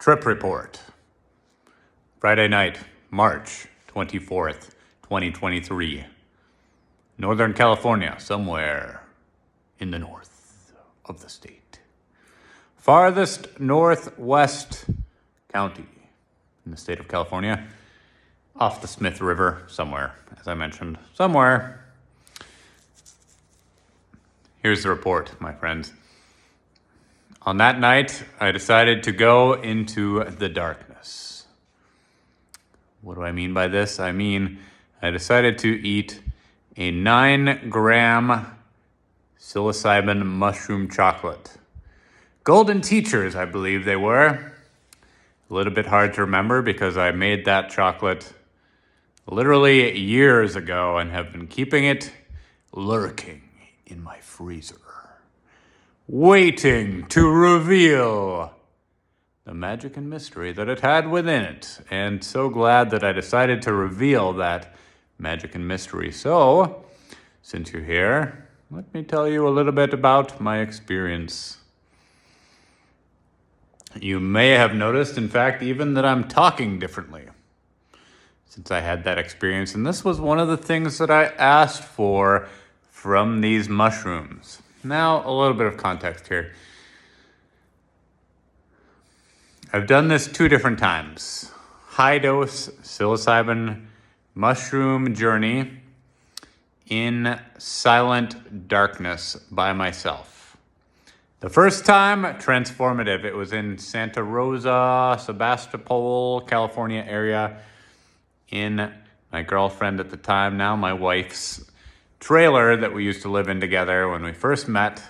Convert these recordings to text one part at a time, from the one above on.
Trip report. Friday night, March 24th, 2023. Northern California, somewhere in the north of the state. Farthest northwest county in the state of California. Off the Smith River, somewhere, as I mentioned, somewhere. Here's the report, my friends. On that night, I decided to go into the darkness. What do I mean by this? I mean, I decided to eat a 9-gram psilocybin mushroom chocolate. Golden Teachers, I believe they were. A little bit hard to remember because I made that chocolate literally years ago and have been keeping it lurking in my freezer, waiting to reveal the magic and mystery that it had within it. And so glad that I decided to reveal that magic and mystery. So, since you're here, let me tell you a little bit about my experience. You may have noticed, in fact, even that I'm talking differently since I had that experience. And this was one of the things that I asked for from these mushrooms. Now, a little bit of context here. I've done this 2 different times. High-dose psilocybin mushroom journey in silent darkness by myself. The first time, transformative. It was in Santa Rosa, Sebastopol, California area, in my girlfriend at the time, now my wife's trailer that we used to live in together when we first met.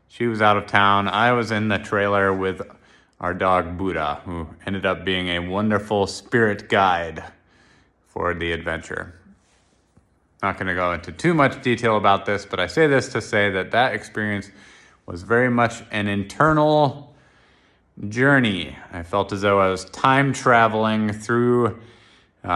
She was out of town. I was in the trailer with our dog Buddha, who ended up being a wonderful spirit guide for the adventure. Not going to go into too much detail about this, but I say this to say that that experience was very much an internal journey. I felt as though I was time traveling through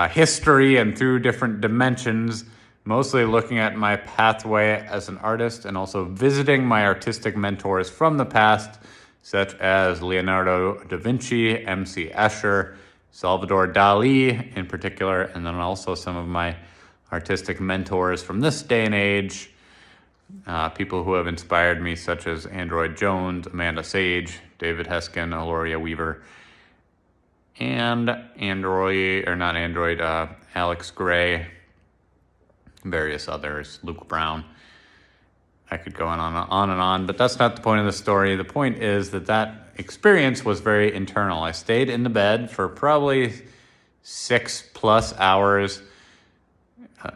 history and through different dimensions, mostly looking at my pathway as an artist and also visiting my artistic mentors from the past, such as Leonardo da Vinci, M.C. Escher, Salvador Dali in particular, and then also some of my artistic mentors from this day and age, people who have inspired me, such as Android Jones, Amanda Sage, David Heskin, Aloria Weaver, and Alex Gray, various others, Luke Brown. I could go on and on, but that's not the point of the story. The point is that experience was very internal. I stayed in the bed for probably 6+ hours,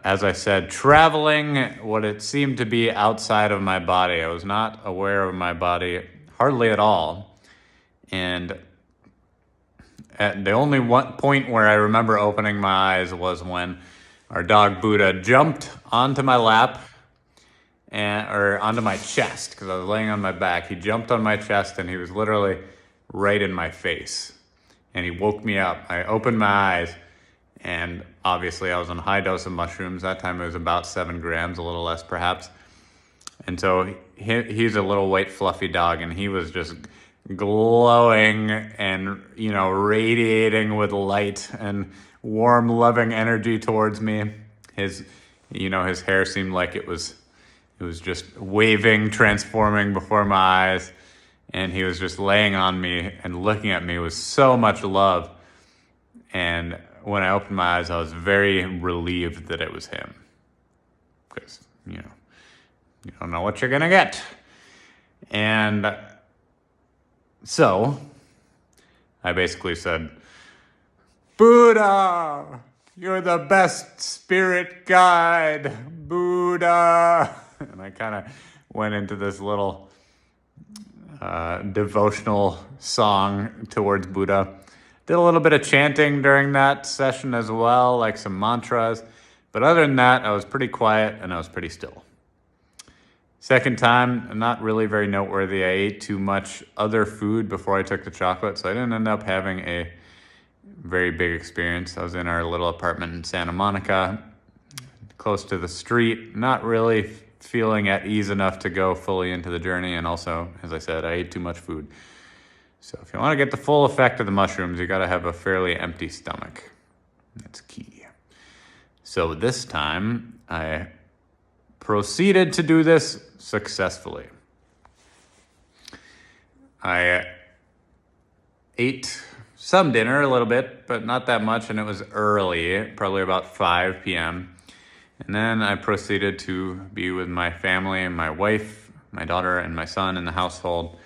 as I said, traveling what it seemed to be outside of my body. I was not aware of my body hardly at all. And at the only one point where I remember opening my eyes was when our dog Buddha jumped onto my lap or onto my chest, because I was laying on my back. He jumped on my chest and he was literally right in my face. And he woke me up. I opened my eyes and obviously I was on a high dose of mushrooms. That time it was about 7 grams, a little less perhaps. And he's a little white fluffy dog and he was just glowing and, radiating with light and warm, loving energy towards me. His hair seemed like it was just waving, transforming before my eyes. And he was just laying on me and looking at me with so much love. And when I opened my eyes, I was very relieved that it was him. Because, you don't know what you're going to get. And so I basically said, Buddha, you're the best spirit guide, Buddha. And I kind of went into this little devotional song towards Buddha. Did a little bit of chanting during that session as well, like some mantras. But other than that, I was pretty quiet and I was pretty still. Second time, not really very noteworthy. I ate too much other food before I took the chocolate, so I didn't end up having a very big experience. I was in our little apartment in Santa Monica, close to the street, not really feeling at ease enough to go fully into the journey. And also, as I said, I ate too much food. So if you want to get the full effect of the mushrooms, you got to have a fairly empty stomach. That's key. So this time, I proceeded to do this successfully. I ate some dinner, a little bit, but not that much, and it was early, probably about 5 p.m. And then I proceeded to be with my family and my wife, my daughter, and my son in the household,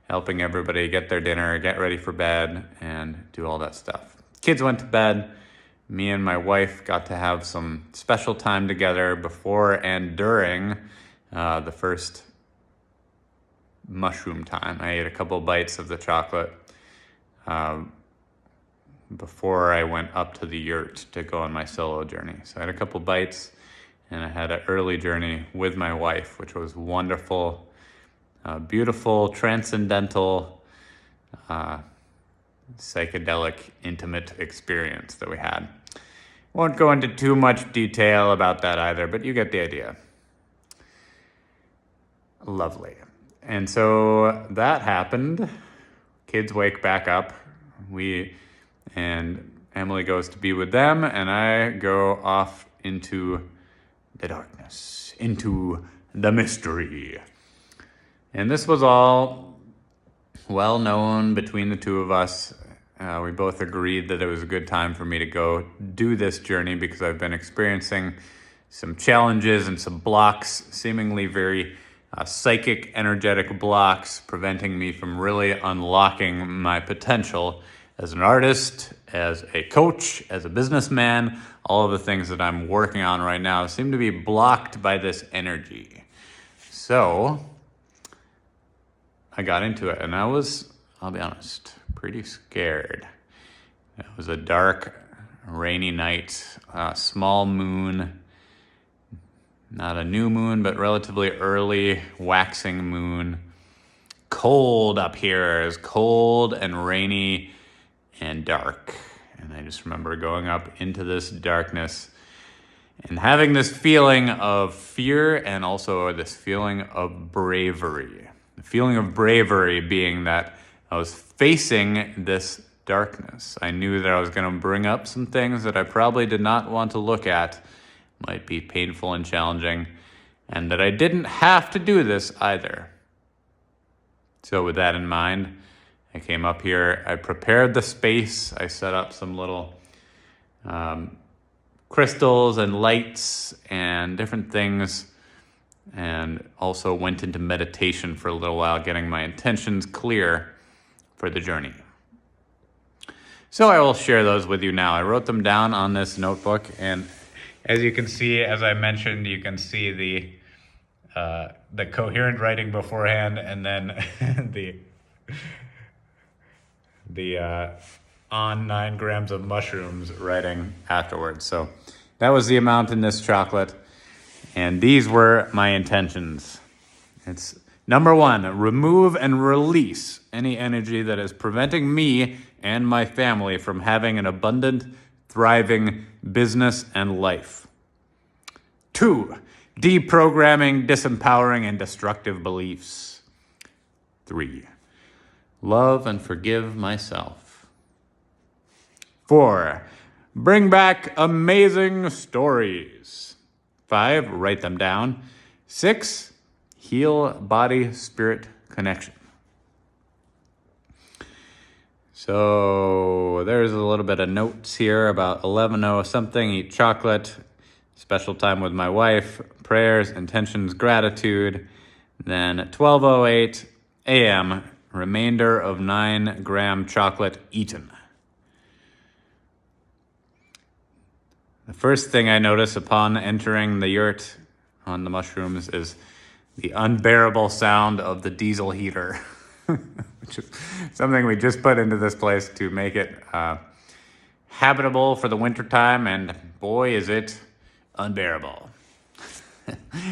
helping everybody get their dinner, get ready for bed, and do all that stuff. Kids went to bed. Me and my wife got to have some special time together before and during the first mushroom time. I ate a couple bites of the chocolate before I went up to the yurt to go on my solo journey. So I had a couple bites, and I had an early journey with my wife, which was wonderful, beautiful, transcendental, psychedelic, intimate experience that we had. Won't go into too much detail about that either, but you get the idea. Lovely. And so that happened. Kids wake back up. And Emily goes to be with them, and I go off into the darkness, into the mystery. And this was all well known between the two of us. We both agreed that it was a good time for me to go do this journey because I've been experiencing some challenges and some blocks, seemingly very psychic, energetic blocks, preventing me from really unlocking my potential as an artist, as a coach, as a businessman. All of the things that I'm working on right now seem to be blocked by this energy. So I got into it, and I was, I'll be honest, pretty scared. It was a dark, rainy night, small moon, not a new moon, but relatively early waxing moon. Cold up here. It was cold and rainy and dark. And I just remember going up into this darkness and having this feeling of fear and also this feeling of bravery. The feeling of bravery being that I was facing this darkness. I knew that I was going to bring up some things that I probably did not want to look at, might be painful and challenging, and that I didn't have to do this either. So with that in mind, I came up here, I prepared the space, I set up some little crystals and lights and different things, and also went into meditation for a little while, getting my intentions clear for the journey. So I will share those with you now. I wrote them down on this notebook, and as you can see, as I mentioned, you can see the coherent writing beforehand, and then the on 9 grams of mushrooms writing afterwards. So that was the amount in this chocolate, and these were my intentions. It's number 1, remove and release any energy that is preventing me and my family from having an abundant, thriving business and life. 2, deprogramming disempowering and destructive beliefs. 3, love and forgive myself. 4, bring back amazing stories. 5, write them down. 6, heal body-spirit connection. So there's a little bit of notes here about 11:00 something, eat chocolate, special time with my wife, prayers, intentions, gratitude. Then 12:08 a.m., remainder of 9-gram chocolate eaten. The first thing I notice upon entering the yurt on the mushrooms is the unbearable sound of the diesel heater, which is something we just put into this place to make it habitable for the wintertime, and boy, is it unbearable.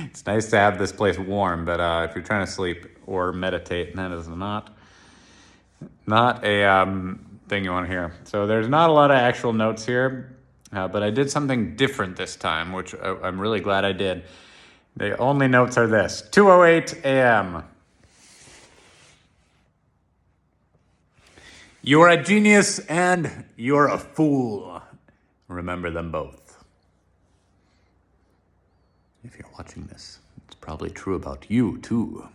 It's nice to have this place warm, but if you're trying to sleep or meditate, that is not a thing you want to hear. So there's not a lot of actual notes here, but I did something different this time, which I'm really glad I did. The only notes are this: 2:08 a.m. You're a genius and you're a fool. Remember them both. If you're watching this, it's probably true about you too.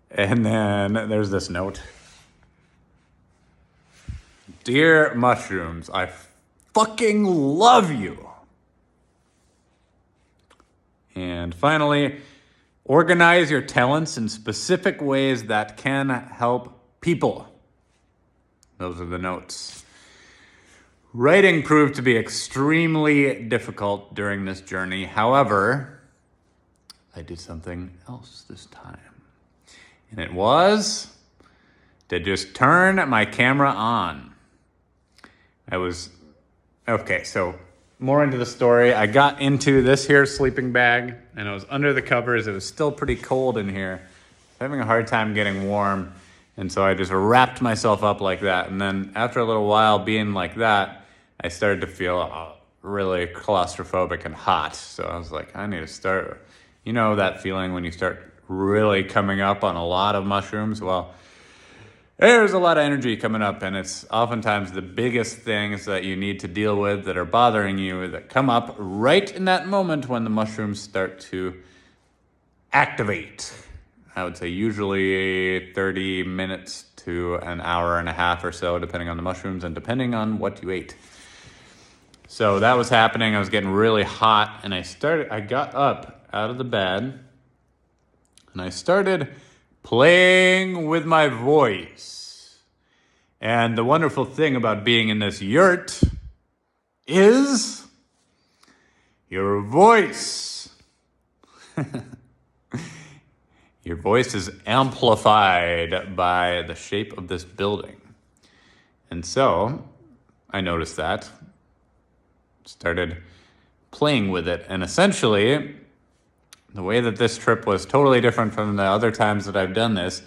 And then there's this note. Dear mushrooms, I fucking love you. And finally, organize your talents in specific ways that can help people. Those are the notes. Writing proved to be extremely difficult during this journey. However, I did something else this time. And it was to just turn my camera on. Okay, so more into the story. I got into this here sleeping bag, and I was under the covers. It was still pretty cold in here. Having a hard time getting warm. And so I just wrapped myself up like that. And then after a little while being like that, I started to feel really claustrophobic and hot. So I was like, I need to start, you know that feeling when you start really coming up on a lot of mushrooms? Well, there's a lot of energy coming up, and it's oftentimes the biggest things that you need to deal with that are bothering you that come up right in that moment when the mushrooms start to activate. I would say usually 30 minutes to an hour and a half or so, depending on the mushrooms and depending on what you ate. So that was happening. I was getting really hot, and I got up out of the bed, and I started playing with my voice. And the wonderful thing about being in this yurt is your voice. Your voice is amplified by the shape of this building. And so I noticed that, started playing with it, and essentially the way that this trip was totally different from the other times that I've done this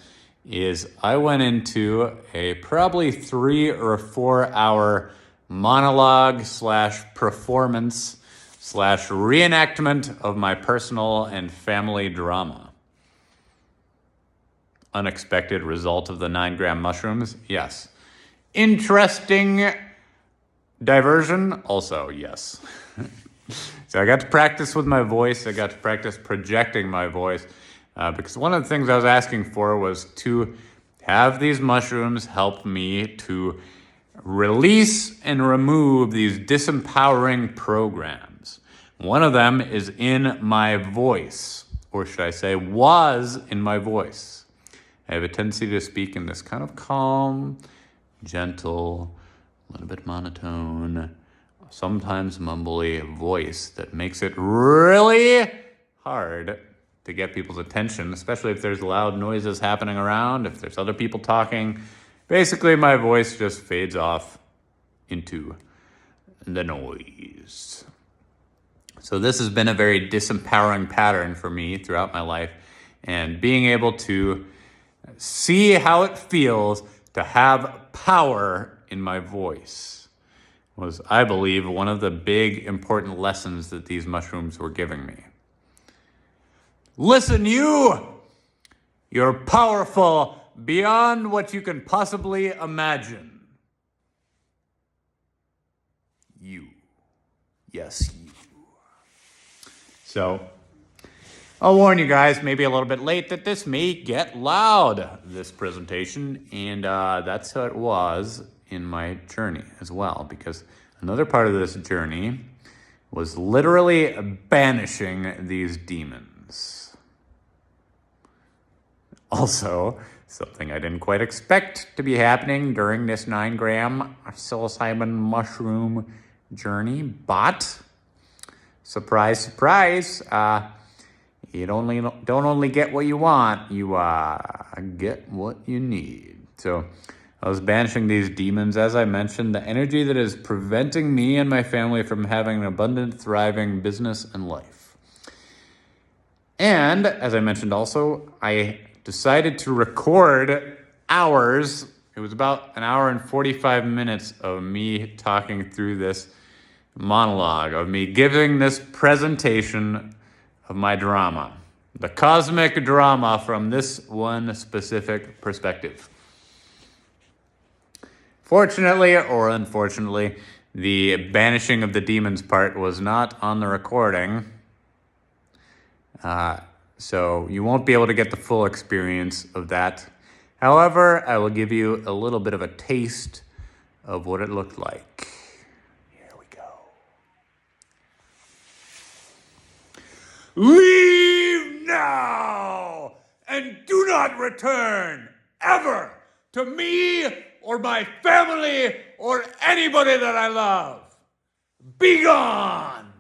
is I went into a probably 3 or 4 hour monologue / performance / reenactment of my personal and family drama. Unexpected result of the 9-gram mushrooms? Yes. Interesting diversion? Also, yes. So I got to practice with my voice. I got to practice projecting my voice because one of the things I was asking for was to have these mushrooms help me to release and remove these disempowering programs. One of them is in my voice, or should I say was in my voice. I have a tendency to speak in this kind of calm, gentle, a little bit monotone, sometimes mumbly voice that makes it really hard to get people's attention, especially if there's loud noises happening around, if there's other people talking. Basically, my voice just fades off into the noise. So this has been a very disempowering pattern for me throughout my life, and being able to see how it feels to have power in my voice was, I believe, one of the big important lessons that these mushrooms were giving me. Listen, you're powerful beyond what you can possibly imagine. You. Yes, you. So, I'll warn you guys, maybe a little bit late, that this may get loud, this presentation, and that's how it was in my journey as well, because another part of this journey was literally banishing these demons. Also, something I didn't quite expect to be happening during this 9-gram psilocybin mushroom journey, but surprise, surprise, you don't only get what you want, you get what you need. So I was banishing these demons, as I mentioned, the energy that is preventing me and my family from having an abundant, thriving business and life. And, as I mentioned also, I decided to record hours. It was about an hour and 45 minutes of me talking through this monologue, of me giving this presentation of my drama, the cosmic drama from this one specific perspective. Fortunately or unfortunately, the banishing of the demons part was not on the recording. So you won't be able to get the full experience of that. However, I will give you a little bit of a taste of what it looked like. Here we go. Leave now and do not return ever to me or my family or anybody that I love. Be gone!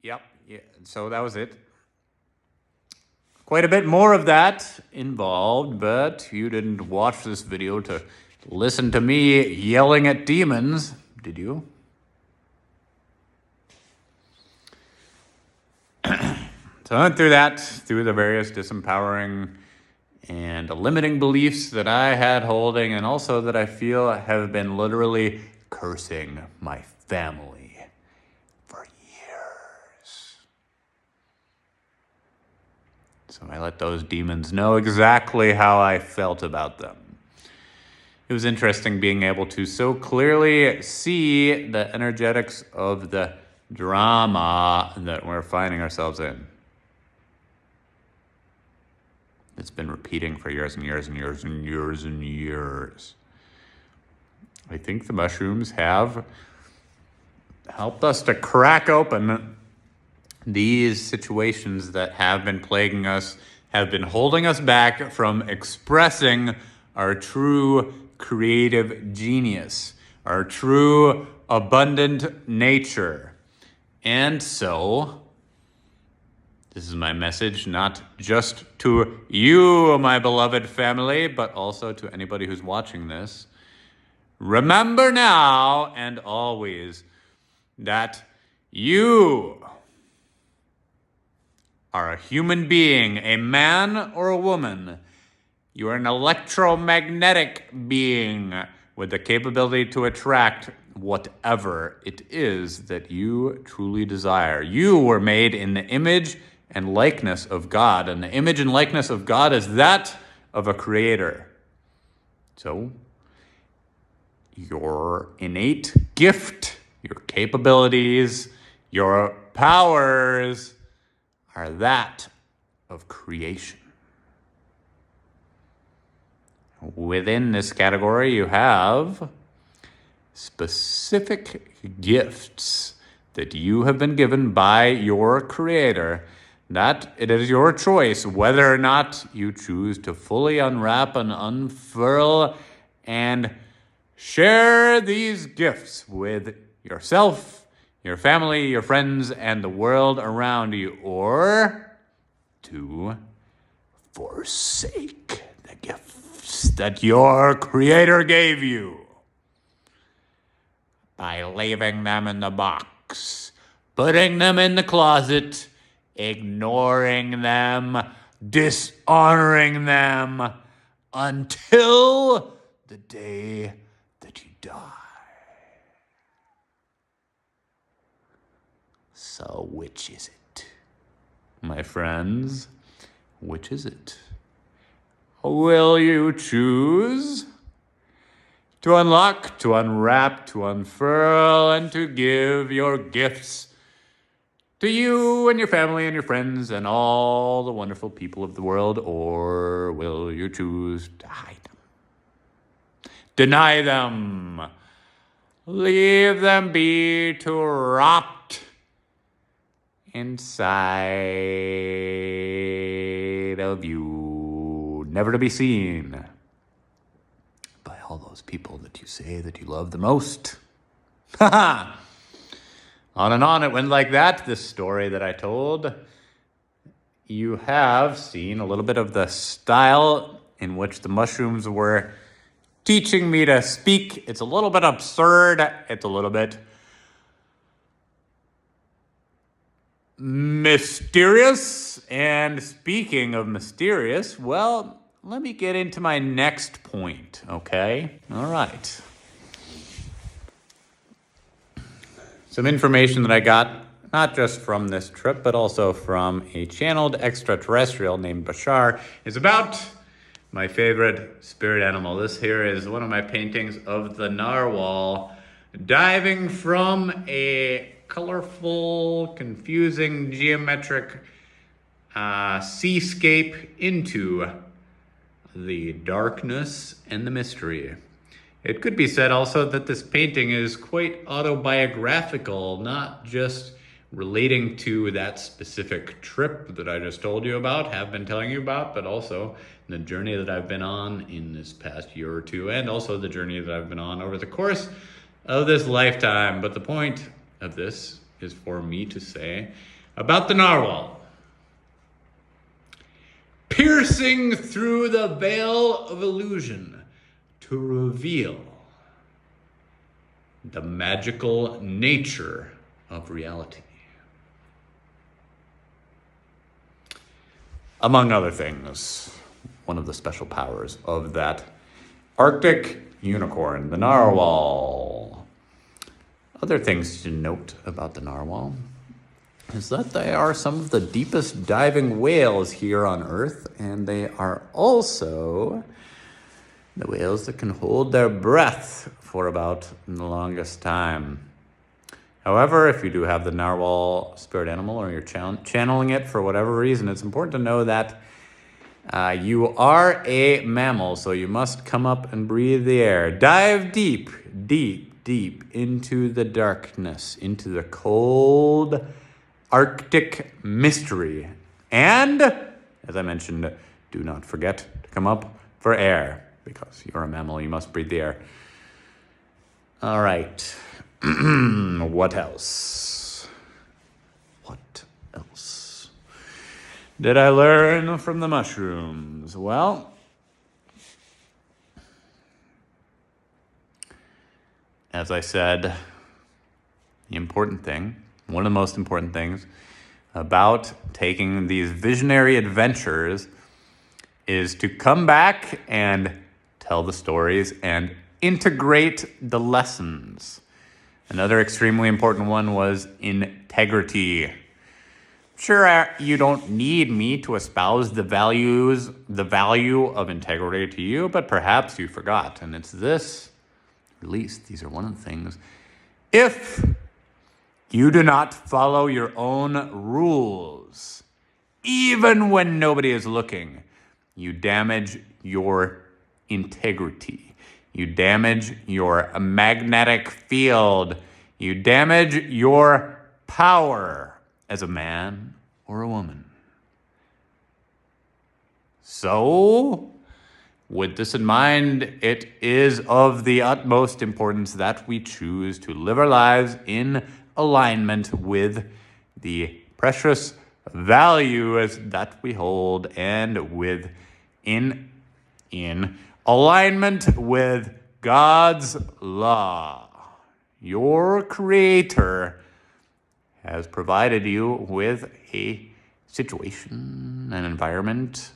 Yep, yeah, so that was it. Quite a bit more of that involved, but you didn't watch this video to listen to me yelling at demons, did you? So I went through that, through the various disempowering and limiting beliefs that I had holding, and also that I feel have been literally cursing my family for years. So I let those demons know exactly how I felt about them. It was interesting being able to so clearly see the energetics of the drama that we're finding ourselves in. It's been repeating for years and years and years and years and years. I think the mushrooms have helped us to crack open these situations that have been plaguing us, have been holding us back from expressing our true creative genius, our true abundant nature. And so, this is my message, not just to you, my beloved family, but also to anybody who's watching this. Remember now and always that you are a human being, a man or a woman. You are an electromagnetic being with the capability to attract whatever it is that you truly desire. You were made in the image and likeness of God, and the image and likeness of God is that of a creator. So, your innate gift, your capabilities, your powers are that of creation. Within this category, you have specific gifts that you have been given by your creator, that it is your choice whether or not you choose to fully unwrap and unfurl and share these gifts with yourself, your family, your friends, and the world around you, or to forsake the gifts that your creator gave you by leaving them in the box, putting them in the closet, ignoring them, dishonoring them until the day that you die. So which is it, my friends? Which is it? Will you choose to unlock, to unwrap, to unfurl, and to give your gifts to you and your family and your friends and all the wonderful people of the world, or will you choose to hide them, deny them, leave them be to rot inside of you, never to be seen by all those people that you say that you love the most? Ha! On and on it went like that, this story that I told. You have seen a little bit of the style in which the mushrooms were teaching me to speak. It's a little bit absurd. It's a little bit mysterious. And speaking of mysterious, well, let me get into my next point, okay? All right. Some information that I got not just from this trip, but also from a channeled extraterrestrial named Bashar, is about my favorite spirit animal. This here is one of my paintings of the narwhal diving from a colorful, confusing, geometric seascape into the darkness and the mystery. It could be said also that this painting is quite autobiographical, not just relating to that specific trip that I just told you about, have been telling you about, but also the journey that I've been on in this past year or two, and also the journey that I've been on over the course of this lifetime. But the point of this is for me to say about the narwhal. Piercing through the veil of illusion to reveal the magical nature of reality. Among other things, one of the special powers of that Arctic unicorn, the narwhal. Other things to note about the narwhal is that they are some of the deepest diving whales here on Earth, and they are also the whales that can hold their breath for about the longest time. However, if you do have the narwhal spirit animal or you're channeling it for whatever reason, it's important to know that you are a mammal, so you must come up and breathe the air. Dive deep, deep, deep into the darkness, into the cold Arctic mystery. And, as I mentioned, do not forget to come up for air, because you're a mammal, you must breathe the air. All right. What else? What else did I learn from the mushrooms? Well, as I said, the important thing, one of the most important things about taking these visionary adventures is to come back and tell the stories and integrate the lessons. Another extremely important one was integrity. Sure, you don't need me to espouse the value of integrity to you, but perhaps you forgot. And it's this, at least these are one of the things. If you do not follow your own rules, even when nobody is looking, you damage your integrity. You damage your magnetic field. You damage your power as a man or a woman. So, with this in mind, it is of the utmost importance that we choose to live our lives in alignment with the precious values that we hold and in alignment with God's law. Your Creator has provided you with a situation, an environment,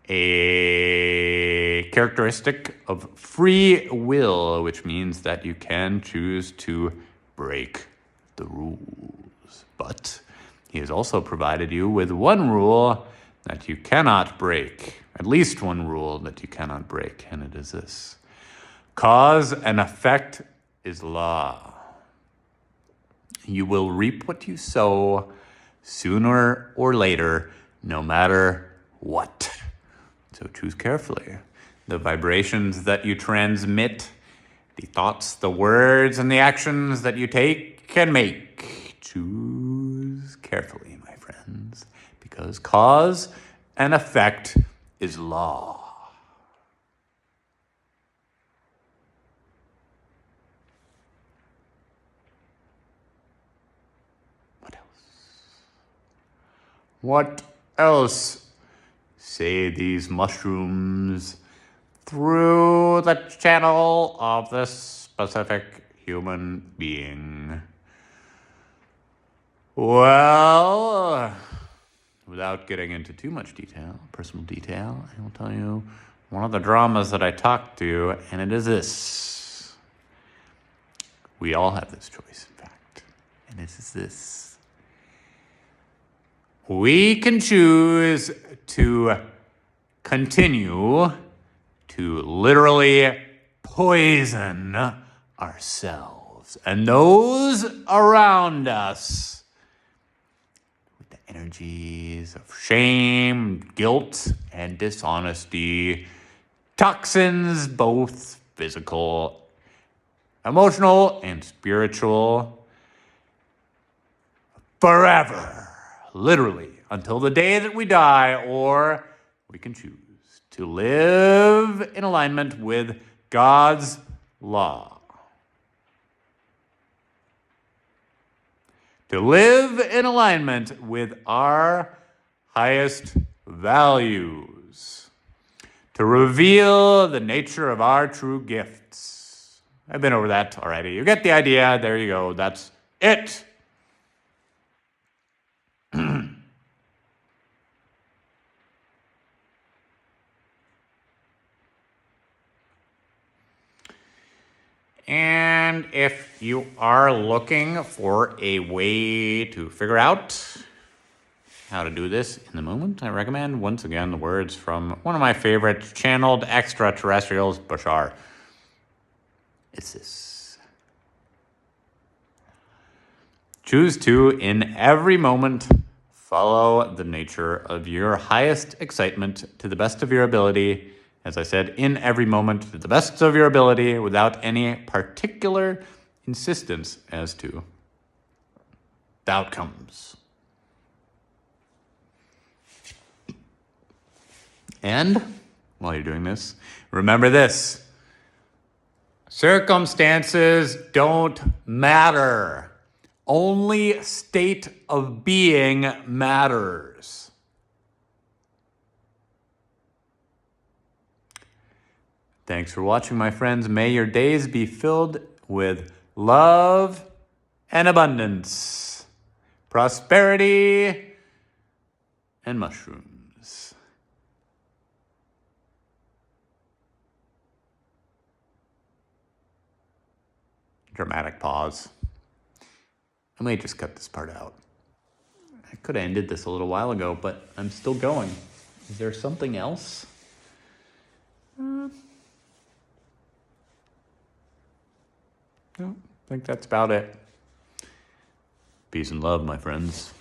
a characteristic of free will, which means that you can choose to break the rules. But He has also provided you with one rule that you cannot break. At least one rule that you cannot break, and it is this: cause and effect is law. You will reap what you sow sooner or later, no matter what. So choose carefully. The vibrations that you transmit, the thoughts, the words, and the actions that you take and make. Choose carefully, my friends, because cause and effect is law. What else? What else say these mushrooms through the channel of this specific human being? Well, without getting into too much detail, personal detail, I will tell you one of the dramas that I talked to, and it is this. We all have this choice, in fact. And it is this. we can choose to continue to literally poison ourselves and those around us with the energies of shame, guilt, and dishonesty, toxins, both physical, emotional, and spiritual, forever, literally, until the day that we die, or we can choose to live in alignment with God's law. To live in alignment with our highest values. To reveal the nature of our true gifts. I've been over that already. You get the idea. There you go. That's it. And if you are looking for a way to figure out how to do this in the moment, I recommend, once again, the words from one of my favorite channeled extraterrestrials, Bashar. It's this. Choose to, in every moment, follow the nature of your highest excitement to the best of your ability. As I said, in every moment, to the best of your ability, without any particular insistence as to the outcomes. And while you're doing this, remember this. Circumstances don't matter. Only state of being matters. Thanks for watching, my friends. May your days be filled with love and abundance, prosperity, and mushrooms. Dramatic pause. I may just cut this part out. I could have ended this a little while ago, but I'm still going. Is there something else? No, I think that's about it. Peace and love, my friends.